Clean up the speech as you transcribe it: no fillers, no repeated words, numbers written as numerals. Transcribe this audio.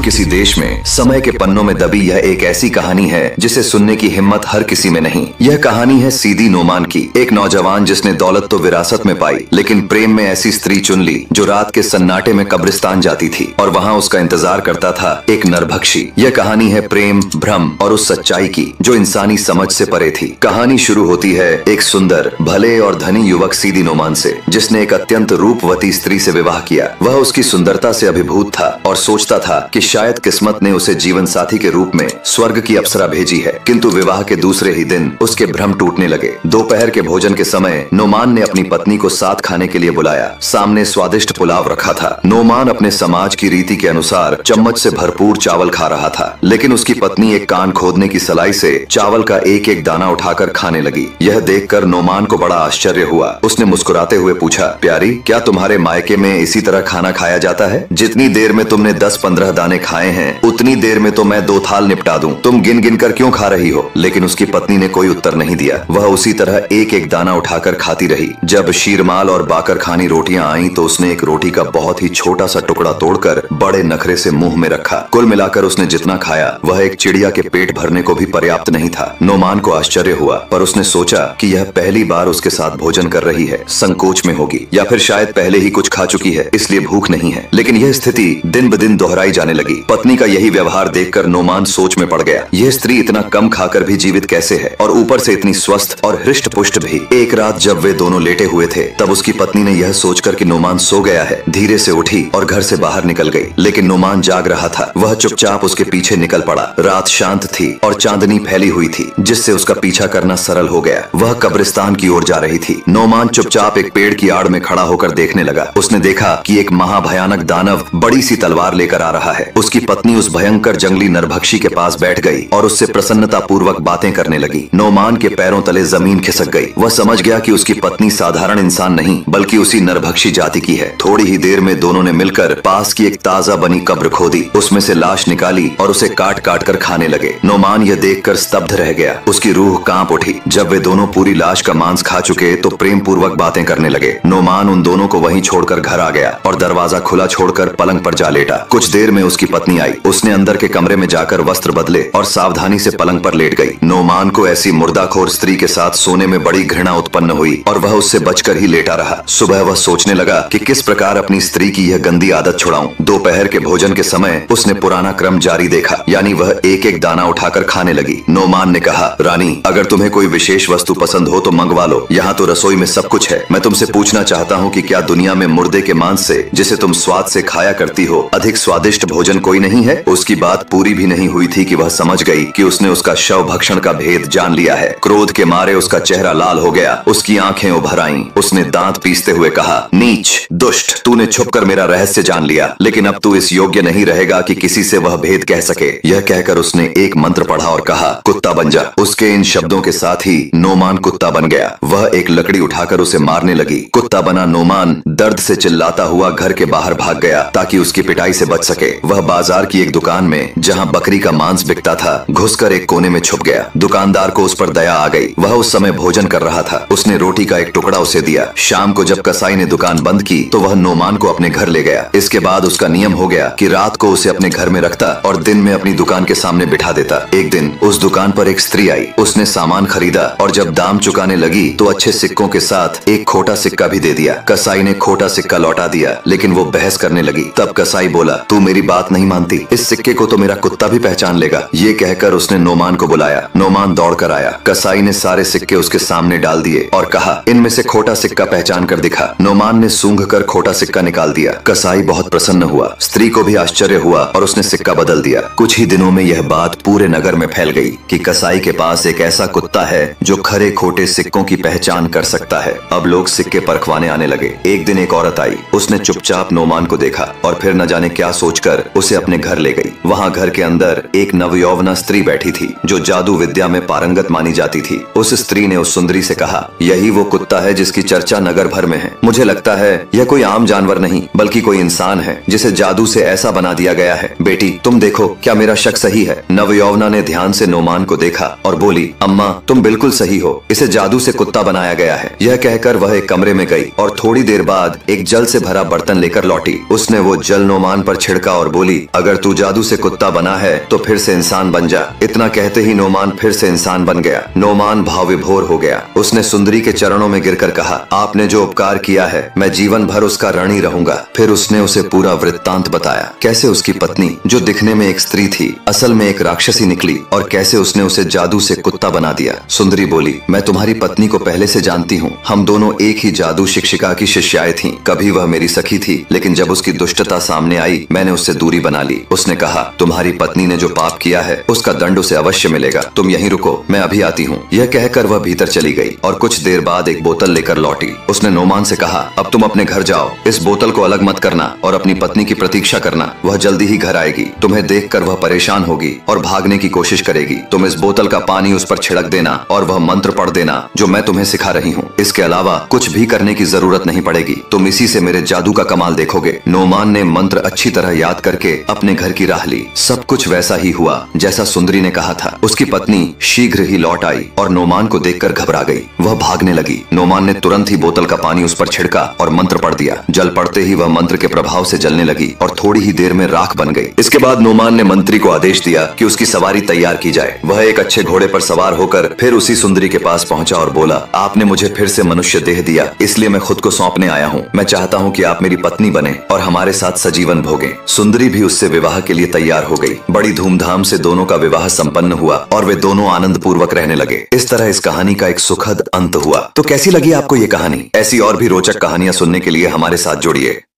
किसी देश में समय के पन्नों में दबी यह एक ऐसी कहानी है जिसे सुनने की हिम्मत हर किसी में नहीं। यह कहानी है सीदी नोमान की, एक नौजवान जिसने दौलत तो विरासत में पाई, लेकिन प्रेम में ऐसी स्त्री चुन ली जो रात के सन्नाटे में कब्रिस्तान जाती थी और वहाँ उसका इंतजार करता था एक नरभक्षी। यह कहानी है प्रेम, भ्रम और उस सच्चाई की जो इंसानी समझ से परे थी। कहानी शुरू होती है एक सुंदर, भले और धनी युवक सीदी नोमान से, जिसने एक अत्यंत रूपवती स्त्री से विवाह किया। वह उसकी सुंदरता से अभिभूत था और सोचता था कि शायद किस्मत ने उसे जीवन साथी के रूप में स्वर्ग की अप्सरा भेजी है। किंतु विवाह के दूसरे ही दिन उसके भ्रम टूटने लगे। दोपहर के भोजन के समय नोमान ने अपनी पत्नी को साथ खाने के लिए बुलाया। सामने स्वादिष्ट पुलाव रखा था। नोमान अपने समाज की रीति के अनुसार चम्मच से भरपूर चावल खा रहा था, लेकिन उसकी पत्नी एक कान खोदने की सलाई से चावल का एक एक दाना उठाकर खाने लगी। यह देखकर नोमान को बड़ा आश्चर्य हुआ। उसने मुस्कुराते हुए पूछा, प्यारी, क्या तुम्हारे मायके में इसी तरह खाना खाया जाता है? जितनी देर में तुमने 10-15 दाने खाए हैं, उतनी देर में तो मैं 2 थाल निपटा दूं। तुम गिन गिन कर क्यों खा रही हो? लेकिन उसकी पत्नी ने कोई उत्तर नहीं दिया। वह उसी तरह एक एक दाना उठाकर खाती रही। जब शीरमाल और बाकर खानी रोटियां आईं, तो उसने एक रोटी का बहुत ही छोटा सा टुकड़ा तोड़कर बड़े नखरे से मुंह में रखा। कुल मिलाकर उसने जितना खाया वह एक चिड़िया के पेट भरने को भी पर्याप्त नहीं था। नोमान को आश्चर्य हुआ, पर उसने सोचा कि यह पहली बार उसके साथ भोजन कर रही है, संकोच में होगी, या फिर शायद पहले ही कुछ खा चुकी है इसलिए भूख नहीं है। लेकिन यह स्थिति दिन ब दिन दोहराई जाने लगी। पत्नी का यही व्यवहार देखकर नोमान सोच में पड़ गया। यह स्त्री इतना कम खाकर भी जीवित कैसे है, और ऊपर से इतनी स्वस्थ और हृष्ट पुष्ट भी। एक रात जब वे दोनों लेटे हुए थे, तब उसकी पत्नी ने यह सोचकर कि नोमान सो गया है, धीरे से उठी और घर से बाहर निकल गई। लेकिन नोमान जाग रहा था। वह चुपचाप उसके पीछे निकल पड़ा। रात शांत थी और चांदनी फैली हुई थी, जिससे उसका पीछा करना सरल हो गया। वह कब्रिस्तान की ओर जा रही थी। नोमान चुपचाप एक पेड़ की आड़ में खड़ा होकर देखने लगा। उसने देखा कि एक महाभयानक दानव बड़ी सी तलवार लेकर आ रहा है। उसकी पत्नी उस भयंकर जंगली नरभक्षी के पास बैठ गई और उससे प्रसन्नता पूर्वक बातें करने लगी। नोमान के पैरों तले जमीन खिसक गई। वह समझ गया कि उसकी पत्नी साधारण इंसान नहीं, बल्कि उसी नरभक्षी जाति की है। थोड़ी ही देर में दोनों ने मिलकर पास की एक ताजा बनी कब्र खोदी, उसमें से लाश निकाली और उसे काट काट कर खाने लगे। नोमान यह देखकर स्तब्ध रह गया। उसकी रूह कांप उठी। जब वे दोनों पूरी लाश का मांस खा चुके तो प्रेम पूर्वक बातें करने लगे। नोमान उन दोनों को वहीं छोड़कर घर आ गया और दरवाजा खुला छोड़कर पलंग पर जा लेटा। कुछ देर में उसकी पत्नी आई। उसने अंदर के कमरे में जाकर वस्त्र बदले और सावधानी से पलंग पर लेट गई। नोमान को ऐसी मुर्दाखोर स्त्री के साथ सोने में बड़ी घृणा उत्पन्न हुई और वह उससे बचकर ही लेटा रहा। सुबह वह सोचने लगा कि किस प्रकार अपनी स्त्री की यह गंदी आदत छुड़ाऊं। दोपहर के भोजन के समय उसने पुराना क्रम जारी देखा, यानी वह एक एक दाना उठाकर खाने लगी। नोमान ने कहा, रानी, अगर तुम्हें कोई विशेष वस्तु पसंद हो तो मंगवा लो। यहाँ तो रसोई में सब कुछ है। मैं तुमसे पूछना चाहता हूँ कि क्या दुनिया में मुर्दे के मांस से, जिसे तुम स्वाद से खाया करती हो, अधिक स्वादिष्ट भोजन कोई नहीं है? उसकी बात पूरी भी नहीं हुई थी कि वह समझ गई कि उसने उसका शव भक्षण का भेद जान लिया है। क्रोध के मारे उसका चेहरा लाल हो गया। उसकी आंखें उभर आईं। उसने दांत पीसते हुए कहा, नीच, दुष्ट, तूने छुपकर मेरा रहस्य जान लिया, लेकिन अब तू इस योग्य नहीं रहेगा कि किसी से वह भेद कह सके। यह कहकर उसने एक मंत्र पढ़ा और कहा, कुत्ता बन जा। उसके इन शब्दों के साथ ही नोमान कुत्ता बन गया। वह एक लकड़ी उठाकर उसे मारने लगी। कुत्ता बना नोमान दर्द से चिल्लाता हुआ घर के बाहर भाग गया ताकि उसकी पिटाई से बच सके। वह बाजार की एक दुकान में, जहाँ बकरी का मांस बिकता था, घुसकर एक कोने में छुप गया। दुकानदार को उस पर दया आ गई। वह उस समय भोजन कर रहा था। उसने रोटी का एक टुकड़ा उसे दिया। शाम को जब कसाई ने दुकान बंद की तो वह नोमान को अपने घर ले गया। इसके बाद उसका नियम हो गया कि रात को उसे अपने घर में रखता और दिन में अपनी दुकान के सामने बिठा देता। एक दिन उस दुकान पर एक स्त्री आई। उसने सामान खरीदा और जब दाम चुकाने लगी तो अच्छे सिक्कों के साथ एक खोटा सिक्का भी दे दिया। कसाई ने खोटा सिक्का लौटा दिया, लेकिन वो बहस करने लगी। तब कसाई बोला, तू मेरी बात नहीं मानती, इस सिक्के को तो मेरा कुत्ता भी पहचान लेगा। ये कहकर उसने नोमान को बुलाया। नोमान दौड़ कर आया। कसाई ने सारे सिक्के उसके सामने डाल दिए और कहा, इनमें से खोटा सिक्का पहचान कर दिखा। नोमान ने सूंघ कर खोटा सिक्का निकाल दिया। कसाई बहुत प्रसन्न हुआ। स्त्री को भी आश्चर्य हुआ और उसने सिक्का बदल दिया। कुछ ही दिनों में यह बात पूरे नगर में फैल गई कि कसाई के पास एक ऐसा कुत्ता है जो खरे खोटे सिक्कों की पहचान कर सकता है। अब लोग सिक्के परखवाने आने लगे। एक दिन एक औरत आई। उसने चुपचाप नोमान को देखा और फिर न जाने क्या सोचकर उसे अपने घर ले गई। वहाँ घर के अंदर एक नवयौवना स्त्री बैठी थी जो जादू विद्या में पारंगत मानी जाती थी। उस स्त्री ने उस सुंदरी से कहा, यही वो कुत्ता है जिसकी चर्चा नगर भर में है। मुझे लगता है यह कोई आम जानवर नहीं, बल्कि कोई इंसान है जिसे जादू से ऐसा बना दिया गया है। बेटी, तुम देखो, क्या मेरा शक सही है? नवयौवना ने ध्यान से नोमान को देखा और बोली, अम्मा, तुम बिल्कुल सही हो, इसे जादू से कुत्ता बनाया गया है। यह कहकर वह एक कमरे में गई और थोड़ी देर बाद एक जल से भरा बर्तन लेकर लौटी। उसने वो जल नोमान पर छिड़का और बोली, बोली, अगर तू जादू से कुत्ता बना है तो फिर से इंसान बन जा। इतना कहते ही नोमान फिर से इंसान बन गया। नोमान भाव विभोर हो गया। उसने सुंदरी के चरणों में गिरकर कहा, आपने जो उपकार किया है मैं जीवन भर उसका ऋणी रहूंगा। फिर उसने उसे पूरा वृत्तांत बताया, कैसे उसकी पत्नी जो दिखने में एक स्त्री थी असल में एक राक्षसी निकली और कैसे उसने उसे जादू से कुत्ता बना दिया। सुंदरी बोली, मैं तुम्हारी पत्नी को पहले से जानती हूँ। हम दोनों एक ही जादू शिक्षिका की शिष्याएं थीं। कभी वह मेरी सखी थी, लेकिन जब उसकी दुष्टता सामने आई मैंने उससे दूरी बना ली। उसने कहा, तुम्हारी पत्नी ने जो पाप किया है उसका दंड उसे अवश्य मिलेगा। तुम यहीं रुको, मैं अभी आती हूँ। यह कहकर वह भीतर चली गई और कुछ देर बाद एक बोतल लेकर लौटी। उसने नोमान से कहा, अब तुम अपने घर जाओ, इस बोतल को अलग मत करना और अपनी पत्नी की प्रतीक्षा करना। वह जल्दी ही घर आएगी। तुम्हें देखकर वह परेशान होगी और भागने की कोशिश करेगी। तुम इस बोतल का पानी उस पर छिड़क देना और वह मंत्र पढ़ देना जो मैं तुम्हें सिखा रही हूँ। इसके अलावा कुछ भी करने की जरूरत नहीं पड़ेगी। तुम इसी से मेरे जादू का कमाल देखोगे। नोमान ने मंत्र अच्छी तरह याद करके अपने घर की राह ली। सब कुछ वैसा ही हुआ जैसा सुंदरी ने कहा था। उसकी पत्नी शीघ्र ही लौट आई और नोमान को देखकर घबरा गई। वह भागने लगी। नोमान ने तुरंत ही बोतल का पानी उस पर छिड़का और मंत्र पढ़ दिया। जल पड़ते ही वह मंत्र के प्रभाव से जलने लगी और थोड़ी ही देर में राख बन गई। इसके बाद नोमान ने मंत्री को आदेश दिया कि उसकी सवारी तैयार की जाए। वह एक अच्छे घोड़े पर सवार होकर फिर उसी सुंदरी के पास पहुंचा और बोला, आपने मुझे फिर से मनुष्य देह दिया, इसलिए मैं खुद को सौंपने आया हूँ। मैं चाहता हूँ कि आप मेरी पत्नी बने और हमारे साथ सजीवन भोगें। सुंदरी भी उससे विवाह के लिए तैयार हो गई। बड़ी धूमधाम से दोनों का विवाह संपन्न हुआ और वे दोनों आनंद पूर्वक रहने लगे। इस तरह इस कहानी का एक सुखद अंत हुआ। तो कैसी लगी आपको ये कहानी? ऐसी और भी रोचक कहानियां सुनने के लिए हमारे साथ जुड़िए।